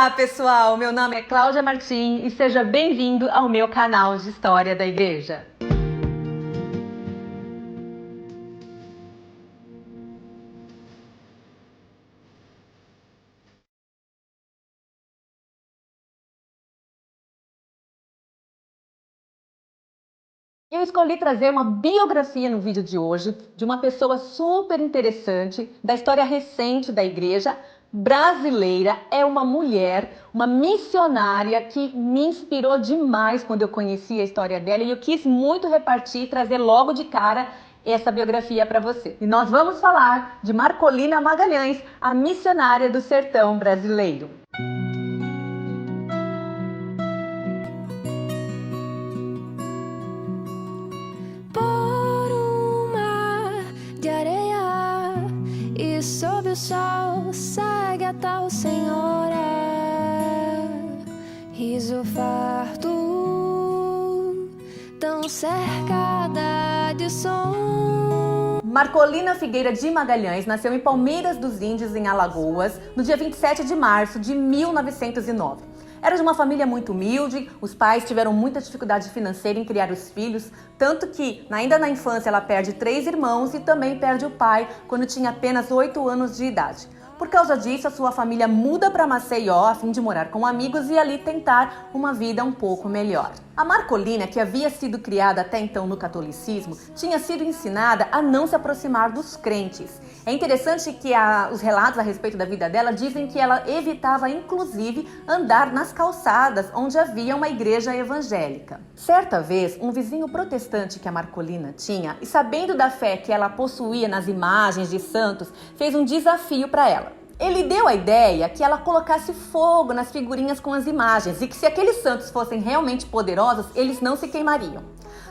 Olá, pessoal! Meu nome é Cláudia Martim e seja bem-vindo ao meu canal de História da Igreja. Eu escolhi trazer uma biografia no vídeo de hoje de uma pessoa super interessante da história recente da igreja brasileira. É uma mulher, uma missionária que me inspirou demais quando eu conheci a história dela e eu quis muito repartir e trazer logo de cara essa biografia para você. E nós vamos falar de Marcolina Magalhães, a missionária do sertão brasileiro. Sob o sol, segue a tal senhora, riso farto, tão cercada de som. Marcolina Figueira de Magalhães nasceu em Palmeiras dos Índios, em Alagoas, no dia 27 de março de 1909. Era de uma família muito humilde, os pais tiveram muita dificuldade financeira em criar os filhos, tanto que, ainda na infância, ela perde 3 irmãos e também perde o pai quando tinha apenas 8 anos de idade. Por causa disso, a sua família muda para Maceió a fim de morar com amigos e ali tentar uma vida um pouco melhor. A Marcolina, que havia sido criada até então no catolicismo, tinha sido ensinada a não se aproximar dos crentes. É interessante que os relatos a respeito da vida dela dizem que ela evitava, inclusive, andar nas calçadas onde havia uma igreja evangélica. Certa vez, um vizinho protestante que a Marcolina tinha, e sabendo da fé que ela possuía nas imagens de santos, fez um desafio para ela. Ele deu a ideia que ela colocasse fogo nas figurinhas com as imagens e que se aqueles santos fossem realmente poderosos, eles não se queimariam.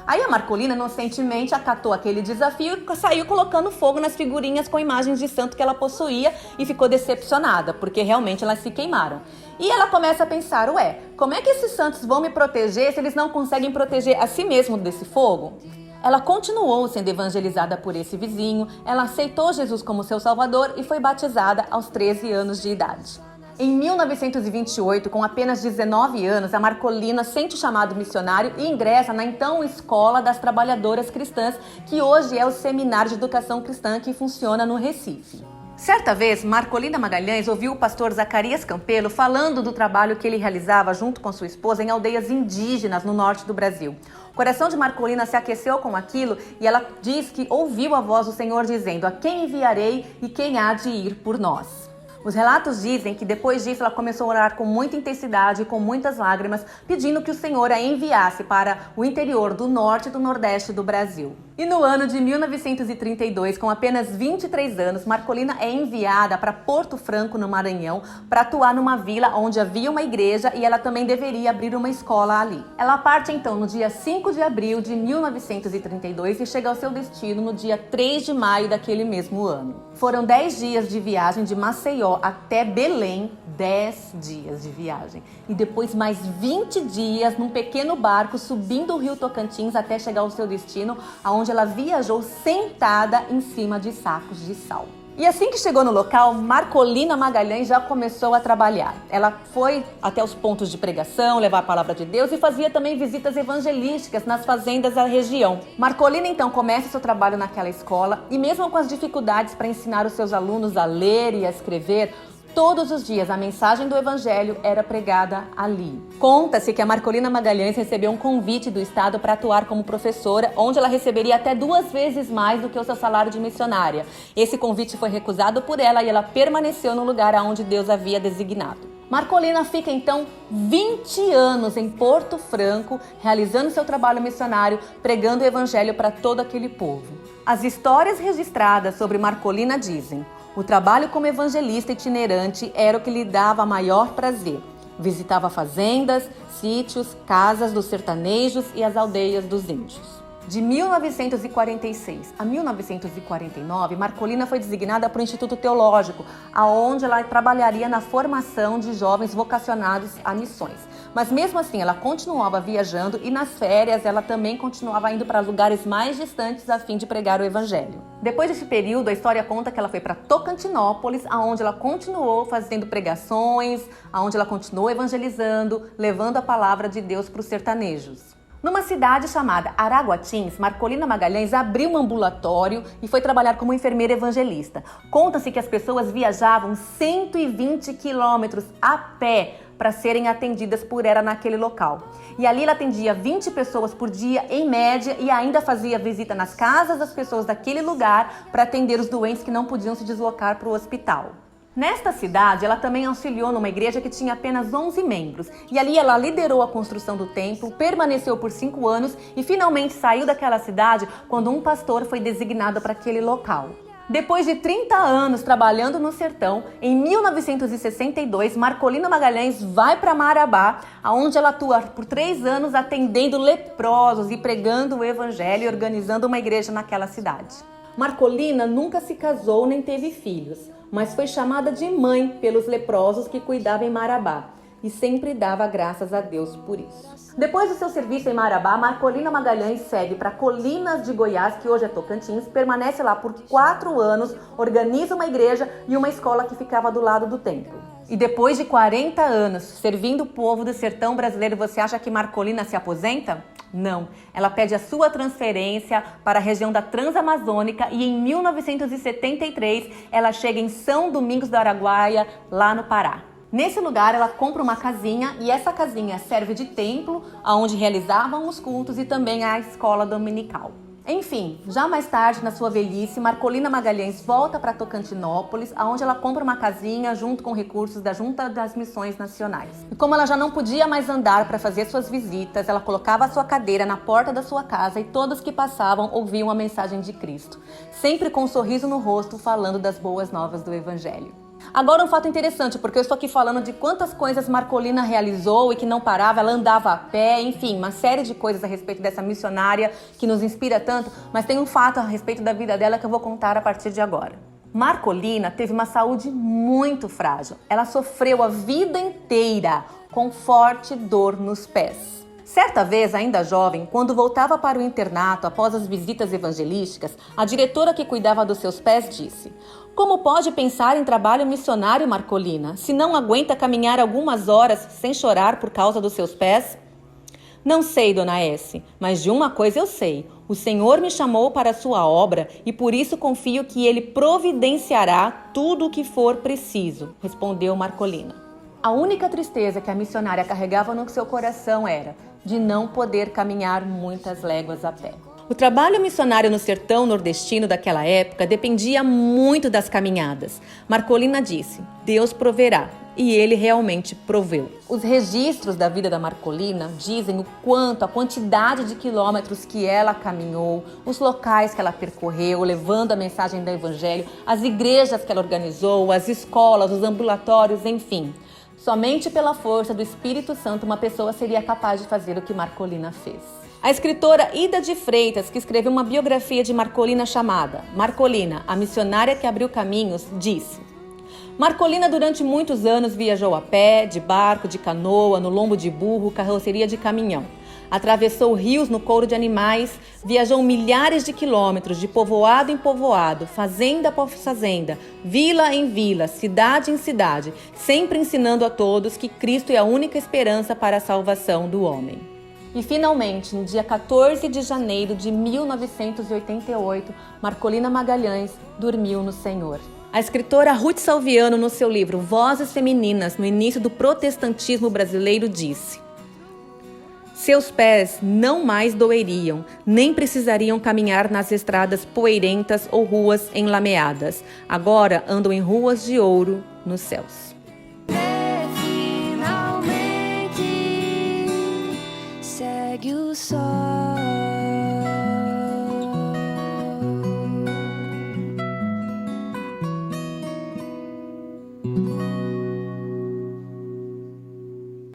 Aí a Marcolina inocentemente acatou aquele desafio e saiu colocando fogo nas figurinhas com imagens de santo que ela possuía e ficou decepcionada, porque realmente elas se queimaram. E ela começa a pensar, como é que esses santos vão me proteger se eles não conseguem proteger a si mesmos desse fogo? Ela continuou sendo evangelizada por esse vizinho, ela aceitou Jesus como seu salvador e foi batizada aos 13 anos de idade. Em 1928, com apenas 19 anos, a Marcolina sente o chamado missionário e ingressa na então Escola das Trabalhadoras Cristãs, que hoje é o Seminário de Educação Cristã que funciona no Recife. Certa vez, Marcolina Magalhães ouviu o pastor Zacarias Campelo falando do trabalho que ele realizava junto com sua esposa em aldeias indígenas no norte do Brasil. O coração de Marcolina se aqueceu com aquilo e ela diz que ouviu a voz do Senhor dizendo: "A quem enviarei e quem há de ir por nós?" Os relatos dizem que depois disso ela começou a orar com muita intensidade e com muitas lágrimas, pedindo que o Senhor a enviasse para o interior do norte e do nordeste do Brasil. E no ano de 1932, com apenas 23 anos, Marcolina é enviada para Porto Franco, no Maranhão, para atuar numa vila onde havia uma igreja e ela também deveria abrir uma escola ali. Ela parte então no dia 5 de abril de 1932 e chega ao seu destino no dia 3 de maio daquele mesmo ano. Foram 10 dias de viagem de Maceió até Belém, 10 dias de viagem. E depois mais 20 dias num pequeno barco subindo o rio Tocantins até chegar ao seu destino, onde ela viajou sentada em cima de sacos de sal. E assim que chegou no local, Marcolina Magalhães já começou a trabalhar. Ela foi até os pontos de pregação, levar a palavra de Deus e fazia também visitas evangelísticas nas fazendas da região. Marcolina então começa seu trabalho naquela escola e mesmo com as dificuldades para ensinar os seus alunos a ler e a escrever, todos os dias a mensagem do evangelho era pregada ali. Conta-se que a Marcolina Magalhães recebeu um convite do Estado para atuar como professora, onde ela receberia até 2 vezes mais do que o seu salário de missionária. Esse convite foi recusado por ela e ela permaneceu no lugar aonde Deus havia designado. Marcolina fica então 20 anos em Porto Franco, realizando seu trabalho missionário, pregando o evangelho para todo aquele povo. As histórias registradas sobre Marcolina dizem: o trabalho como evangelista itinerante era o que lhe dava maior prazer. Visitava fazendas, sítios, casas dos sertanejos e as aldeias dos índios. De 1946 a 1949, Marcolina foi designada para o Instituto Teológico, aonde ela trabalharia na formação de jovens vocacionados a missões. Mas mesmo assim, ela continuava viajando e nas férias ela também continuava indo para lugares mais distantes a fim de pregar o evangelho. Depois desse período, a história conta que ela foi para Tocantinópolis, aonde ela continuou fazendo pregações, aonde ela continuou evangelizando, levando a palavra de Deus para os sertanejos. Numa cidade chamada Araguatins, Marcolina Magalhães abriu um ambulatório e foi trabalhar como enfermeira evangelista. Conta-se que as pessoas viajavam 120 quilômetros a pé para serem atendidas por ela naquele local. E ali ela atendia 20 pessoas por dia, em média, e ainda fazia visita nas casas das pessoas daquele lugar para atender os doentes que não podiam se deslocar para o hospital. Nesta cidade, ela também auxiliou numa igreja que tinha apenas 11 membros. E ali ela liderou a construção do templo, permaneceu por 5 anos e finalmente saiu daquela cidade quando um pastor foi designado para aquele local. Depois de 30 anos trabalhando no sertão, em 1962, Marcolina Magalhães vai para Marabá, onde ela atua por 3 anos atendendo leprosos e pregando o evangelho e organizando uma igreja naquela cidade. Marcolina nunca se casou nem teve filhos, mas foi chamada de mãe pelos leprosos que cuidavam em Marabá e sempre dava graças a Deus por isso. Depois do seu serviço em Marabá, Marcolina Magalhães segue para Colinas de Goiás, que hoje é Tocantins, permanece lá por 4 anos, organiza uma igreja e uma escola que ficava do lado do templo. E depois de 40 anos servindo o povo do sertão brasileiro, você acha que Marcolina se aposenta? Não, ela pede a sua transferência para a região da Transamazônica e em 1973 ela chega em São Domingos do Araguaia, lá no Pará. Nesse lugar ela compra uma casinha e essa casinha serve de templo, onde realizavam os cultos e também a escola dominical. Enfim, já mais tarde, na sua velhice, Marcolina Magalhães volta para Tocantinópolis, onde ela compra uma casinha junto com recursos da Junta das Missões Nacionais. E como ela já não podia mais andar para fazer suas visitas, ela colocava a sua cadeira na porta da sua casa e todos que passavam ouviam a mensagem de Cristo, sempre com um sorriso no rosto, falando das boas novas do Evangelho. Agora um fato interessante, porque eu estou aqui falando de quantas coisas Marcolina realizou e que não parava, ela andava a pé, enfim, uma série de coisas a respeito dessa missionária que nos inspira tanto, mas tem um fato a respeito da vida dela que eu vou contar a partir de agora. Marcolina teve uma saúde muito frágil, ela sofreu a vida inteira com forte dor nos pés. Certa vez, ainda jovem, quando voltava para o internato após as visitas evangelísticas, a diretora que cuidava dos seus pés disse: "Como pode pensar em trabalho missionário, Marcolina, se não aguenta caminhar algumas horas sem chorar por causa dos seus pés?" "Não sei, dona S, mas de uma coisa eu sei. O Senhor me chamou para a sua obra e por isso confio que Ele providenciará tudo o que for preciso", respondeu Marcolina. A única tristeza que a missionária carregava no seu coração era de não poder caminhar muitas léguas a pé. O trabalho missionário no sertão nordestino daquela época dependia muito das caminhadas. Marcolina disse: "Deus proverá", e Ele realmente proveu. Os registros da vida da Marcolina dizem o quanto, a quantidade de quilômetros que ela caminhou, os locais que ela percorreu, levando a mensagem do Evangelho, as igrejas que ela organizou, as escolas, os ambulatórios, enfim. Somente pela força do Espírito Santo uma pessoa seria capaz de fazer o que Marcolina fez. A escritora Ida de Freitas, que escreveu uma biografia de Marcolina chamada Marcolina, a missionária que abriu caminhos, disse: "Marcolina durante muitos anos viajou a pé, de barco, de canoa, no lombo de burro, carroceria de caminhão. Atravessou rios no couro de animais, viajou milhares de quilômetros de povoado em povoado, fazenda por fazenda, vila em vila, cidade em cidade, sempre ensinando a todos que Cristo é a única esperança para a salvação do homem." E finalmente, no dia 14 de janeiro de 1988, Marcolina Magalhães dormiu no Senhor. A escritora Ruth Salviano, no seu livro Vozes Femininas, no início do protestantismo brasileiro, disse: "Seus pés não mais doeriam, nem precisariam caminhar nas estradas poeirentas ou ruas enlameadas. Agora andam em ruas de ouro nos céus." Finalmente segue o sol.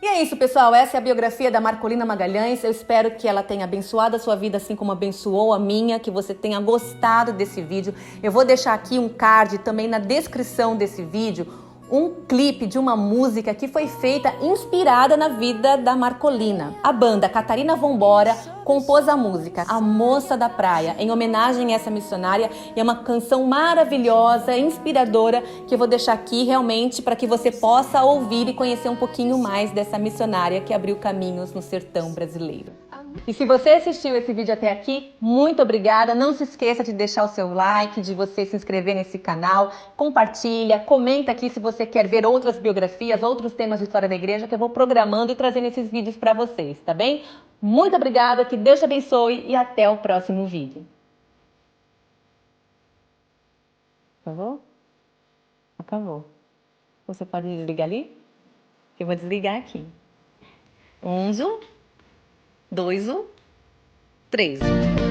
E é isso, pessoal. Essa é a biografia da Marcolina Magalhães. Eu espero que ela tenha abençoado a sua vida assim como abençoou a minha, que você tenha gostado desse vídeo. Eu vou deixar aqui um card também na descrição desse vídeo, um clipe de uma música que foi feita inspirada na vida da Marcolina. A banda Catarina Vambora compôs a música A Moça da Praia, em homenagem a essa missionária, e é uma canção maravilhosa, inspiradora, que eu vou deixar aqui realmente para que você possa ouvir e conhecer um pouquinho mais dessa missionária que abriu caminhos no sertão brasileiro. E se você assistiu esse vídeo até aqui, muito obrigada. Não se esqueça de deixar o seu like, de você se inscrever nesse canal, compartilha, comenta aqui se você quer ver outras biografias, outros temas de história da igreja que eu vou programando e trazendo esses vídeos para vocês, tá bem? Muito obrigada, que Deus te abençoe e até o próximo vídeo. Acabou? Acabou. Você pode desligar ali? Eu vou desligar aqui. 1, 2, 3.